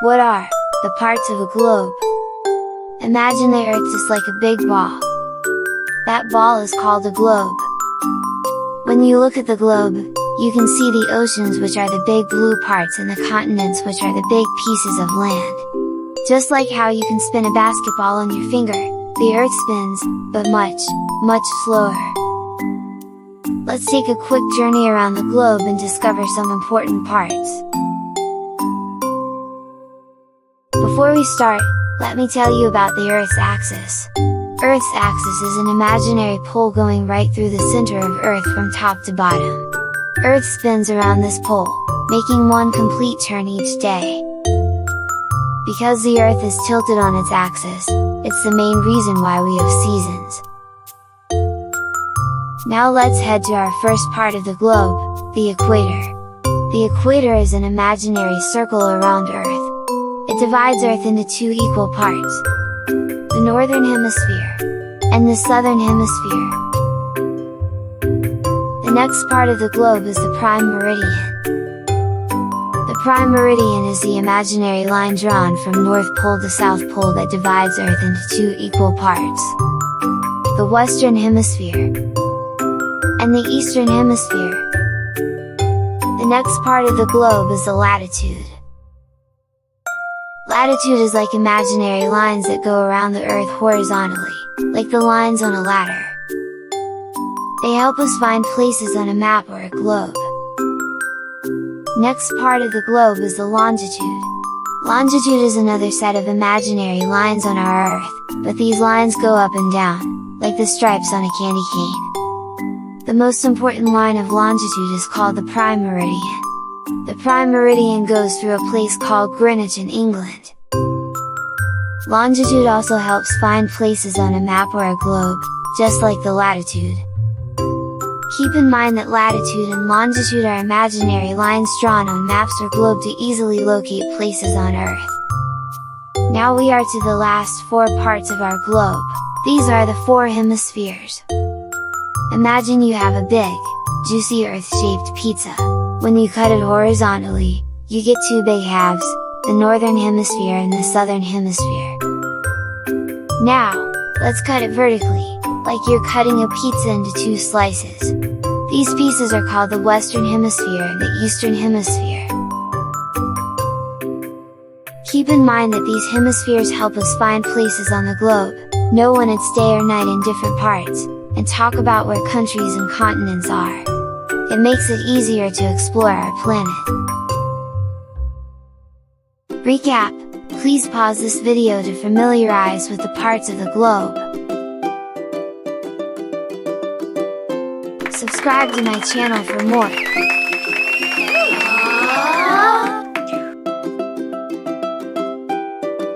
What are the parts of a globe? Imagine the Earth is like a big ball. That ball is called a globe. When you look at the globe, you can see the oceans, which are the big blue parts, and the continents, which are the big pieces of land. Just like how you can spin a basketball on your finger, the Earth spins, but much, much slower. Let's take a quick journey around the globe and discover some important parts. Before we start, let me tell you about the Earth's axis. Earth's axis is an imaginary pole going right through the center of Earth from top to bottom. Earth spins around this pole, making one complete turn each day. Because the Earth is tilted on its axis, it's the main reason why we have seasons. Now let's head to our first part of the globe, the equator. The equator is an imaginary circle around Earth. It divides Earth into two equal parts, the northern hemisphere, and the southern hemisphere. The next part of the globe is the prime meridian. The prime meridian is the imaginary line drawn from North Pole to South Pole that divides Earth into two equal parts, the western hemisphere, and the eastern hemisphere. The next part of the globe is the latitude. Latitude is like imaginary lines that go around the Earth horizontally, like the lines on a ladder. They help us find places on a map or a globe. Next part of the globe is the longitude. Longitude is another set of imaginary lines on our Earth, but these lines go up and down, like the stripes on a candy cane. The most important line of longitude is called the prime meridian. The prime meridian goes through a place called Greenwich in England. Longitude also helps find places on a map or a globe, just like the latitude. Keep in mind that latitude and longitude are imaginary lines drawn on maps or globe to easily locate places on Earth. Now we are to the last four parts of our globe. These are the four hemispheres. Imagine you have a big, juicy Earth-shaped pizza. When you cut it horizontally, you get two big halves, the northern hemisphere and the southern hemisphere. Now, let's cut it vertically, like you're cutting a pizza into two slices. These pieces are called the western hemisphere and the eastern hemisphere. Keep in mind that these hemispheres help us find places on the globe, know when it's day or night in different parts, and talk about where countries and continents are. It makes it easier to explore our planet. Recap: please pause this video to familiarize with the parts of the globe. Subscribe to my channel for more.